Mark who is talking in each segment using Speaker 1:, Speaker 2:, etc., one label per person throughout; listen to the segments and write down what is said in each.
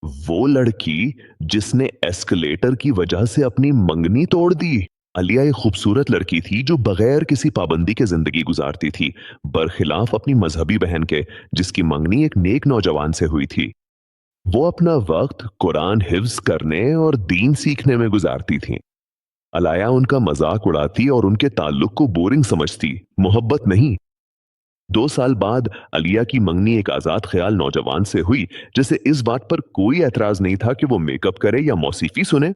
Speaker 1: वो लड़की जिसने एस्केलेटर की वजह से अपनी मंगनी तोड़ दी। अलिया एक खूबसूरत लड़की थी जो बगैर किसी पाबंदी के जिंदगी गुजारती थी, बरखिलाफ अपनी मजहबी बहन के, जिसकी मंगनी एक नेक नौजवान से हुई थी। वो अपना वक्त कुरान हिफ्ज करने और दीन सीखने में गुजारती थी। अलाया उनका मजाक उड़ाती और उनके ताल्लुक को बोरिंग समझती, मोहब्बत नहीं। 2 साल बाद अलिया की मंगनी एक आजाद ख्याल नौजवान से हुई, जिसे इस बात पर कोई एतराज नहीं था कि वो मेकअप करे या मौसीकी सुने।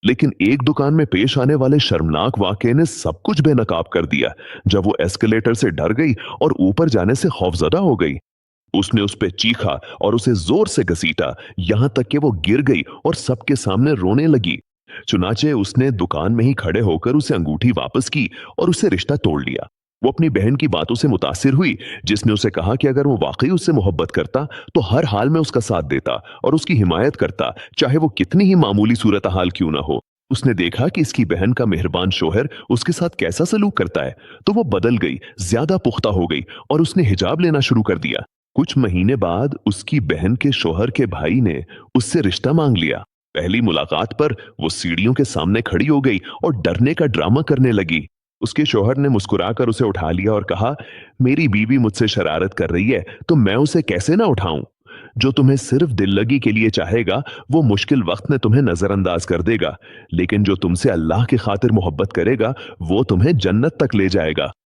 Speaker 1: लेकिन एक दुकान में पेश आने वाले शर्मनाक वाकये ने सब कुछ बेनकाब कर दिया, जब वो एस्केलेटर से डर गई और ऊपर जाने से खौफजदा हो गई। उसने उस पे चीखा और उसे जोर से घसीटा, यहां तक कि वो गिर गई और सबके सामने रोने लगी। चुनाचे उसने दुकान में ही खड़े होकर उसे अंगूठी वापस की और उससे रिश्ता तोड़ लिया। वो अपनी बहन की बातों से मुतासिर हुई, जिसने उसे कहा कि अगर वो वाकई उससे मोहब्बत करता तो हर हाल में उसका साथ देता और उसकी हिमायत करता, चाहे वो कितनी ही मामूली सूरत हाल क्यों ना हो। उसने देखा कि इसकी बहन का मेहरबान शोहर उसके साथ कैसा सलूक करता है, तो वो बदल गई, ज्यादा पुख्ता हो गई और उसने हिजाब लेना शुरू कर दिया। कुछ महीने बाद उसकी बहन के शोहर के भाई ने उससे रिश्ता मांग लिया। पहली मुलाकात पर वो सीढ़ियों के सामने खड़ी हो गई और डरने का ड्रामा करने लगी। उसके शोहर ने मुस्कुराकर उसे उठा लिया और कहा, मेरी बीवी मुझसे शरारत कर रही है तो मैं उसे कैसे ना उठाऊं। जो तुम्हें सिर्फ दिल लगी के लिए चाहेगा वो मुश्किल वक्त में तुम्हें नजरअंदाज कर देगा, लेकिन जो तुमसे अल्लाह की खातिर मोहब्बत करेगा वो तुम्हें जन्नत तक ले जाएगा।